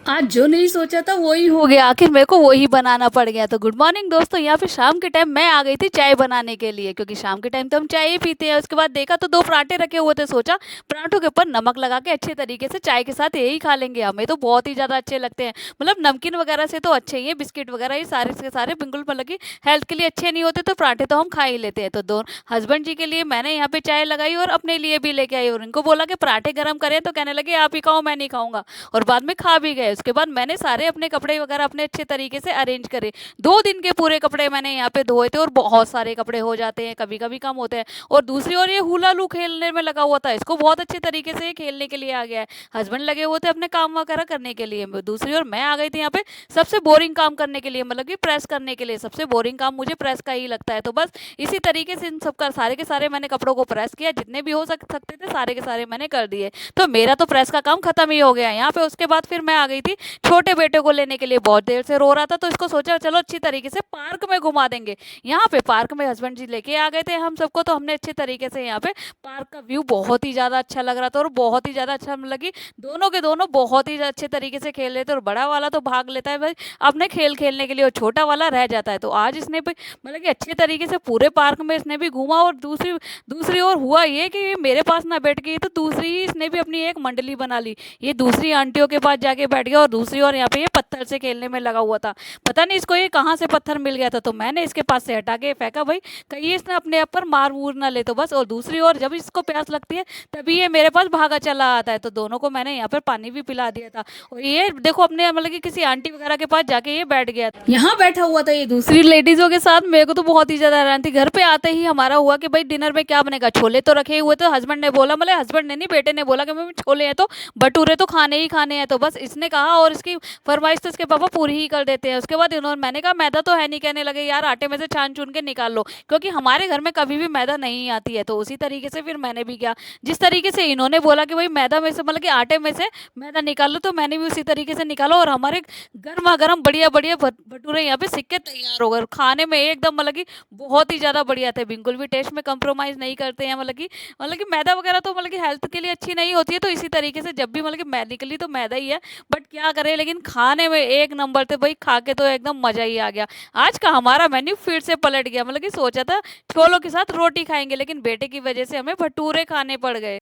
आज जो नहीं सोचा था वो ही हो गया, आखिर मेरे को वो ही बनाना पड़ गया। तो गुड मॉर्निंग दोस्तों, यहाँ पे शाम के टाइम मैं आ गई थी चाय बनाने के लिए, क्योंकि शाम के टाइम तो हम चाय ही पीते हैं। उसके बाद देखा तो दो पराठे रखे हुए थे, सोचा पराठों के ऊपर नमक लगा के अच्छे तरीके से चाय के साथ यही खा लेंगे। हमें तो बहुत ही ज़्यादा अच्छे लगते हैं, मतलब नमकीन वगैरह से तो अच्छे ही है, बिस्किट वगैरह ये सारे के सारे बिल्कुल मतलब कि हेल्थ के लिए अच्छे नहीं होते, तो पराठे तो हम खा ही लेते हैं। तो दो हस्बैंड जी के लिए मैंने यहाँ पे चाय लगाई और अपने लिए भी लेके आई, और इनको बोला कि पराठे गर्म करें, तो कहने लगे आप ही खाओ मैं नहीं खाऊंगा, और बाद में खा भी गए। उसके बाद मैंने सारे अपने कपड़े वगैरह अपने अच्छे तरीके से अरेंज करे। 2 दिन के पूरे कपड़े मैंने यहाँ पे धोए थे, और बहुत सारे कपड़े हो जाते हैं, कभी कभी कम होते हैं। और दूसरी ओर ये हुला लू खेलने में लगा हुआ था, इसको बहुत अच्छे तरीके से खेलने के लिए आ गया है। हस्बैंड लगे हुए थे अपने काम वगैरह करने के लिए, दूसरी ओर मैं आ गई थी यहाँ पे सबसे बोरिंग काम करने के लिए, मतलब कि प्रेस करने के लिए। सबसे बोरिंग काम मुझे प्रेस का ही लगता है। तो बस इसी तरीके से इन सबका सारे के सारे मैंने कपड़ों को प्रेस किया, जितने भी हो सकते थे सारे के सारे मैंने कर दिए। तो मेरा तो प्रेस का काम खत्म ही हो गया यहाँ पे। उसके बाद फिर मैं आ गई थी छोटे बेटे को लेने के लिए, बहुत देर से रो रहा था, तो इसको सोचा चलो अच्छी तरीके से पार्क में घुमा देंगे। यहाँ पे पार्क में हस्बैंड जी लेके आ गए थे हम सबको, तो हमने अच्छे तरीके से यहाँ पे पार्क का व्यू बहुत ही ज्यादा अच्छा लग रहा था, और बहुत ही ज्यादा अच्छा लगी। दोनों के दोनों बहुत ही अच्छे तरीके से खेल रहे थे, और बड़ा वाला तो भाग लेता है भाई अपने खेल खेलने के लिए, और छोटा वाला रह जाता है। तो आज इसने भी मतलब कि अच्छे तरीके से पूरे पार्क में इसने भी घूमा। और दूसरी दूसरी ओर हुआ ये कि ये मेरे पास ना बैठ गई, तो दूसरी ही इसने भी अपनी एक मंडली बना ली। ये दूसरी आंटियों के पास जाके बैठ गया, और दूसरी ओर यहाँ पे ये पत्थर से खेलने में लगा हुआ था। पता नहीं इसको ये कहाँ से पत्थर मिल गया था, तो मैंने इसके पास से हटा के फेंका भाई, कहीं इसने अपने आप पर मार मूर ना ले तो बस। और दूसरी ओर जब इसको प्यास लगती है तभी ये मेरे पास भागा चला आता है। तो दोनों को मैंने यहाँ पर पानी भी पिला दिया था, और ये देखो अपने मतलब कि किसी आंटी वगैरह के पास जाके ये बैठ गया था, यहाँ बैठा हुआ था ये दूसरी लेडीजों के साथ। मेरे को तो बहुत ही ज्यादा हैरान थी। घर पे आते ही हमारा हुआ कि भाई डिनर में क्या बनेगा, छोले तो रखे हुए। तो हस्बैंड ने बोला, मतलब हस्बैंड ने नहीं बेटे ने बोला कि मम्मी छोले हैं तो भटूरे तो खाने ही खाने हैं। तो बस इसने कहा, और इसकी फरमाइश तो इसके पापा पूरी ही कर देते हैं। उसके बाद इन्होंने मैंने कहा मैदा तो है नहीं, कहने लगे यार आटे में से छान चुन के निकाल लो, क्योंकि हमारे घर में कभी भी मैदा नहीं आती है। तो उसी तरीके से फिर मैंने भी किया, जिस तरीके से इन्होंने बोला कि भाई मैदा में से मतलब कि आटे में से मैदा निकाल लो, तो मैंने भी उसी तरीके से निकाला। और हमारे गर्मा गर्म बढ़िया बढ़िया भटूरे यहाँ पे सिक्के तैयार हो गए, खाने में एकदम मतलब कि बहुत ही ज्यादा बढ़िया थे। बिल्कुल भी टेस्ट में कंप्रोमाइज नहीं करते हैं, मतलब कि मैदा वगैरह तो मतलब कि हेल्थ के लिए अच्छी नहीं होती है। तो इसी तरीके से जब भी मतलब कि मेडिकली तो मैदा ही है, बट क्या करें, लेकिन खाने में एक नंबर थे भाई, खा के तो एकदम मजा ही आ गया। आज का हमारा मेन्यू फिर से पलट गया, मतलब कि सोचा था छोलों के साथ रोटी खाएंगे, लेकिन बेटे की वजह से हमें भटूरे खाने पड़ गए।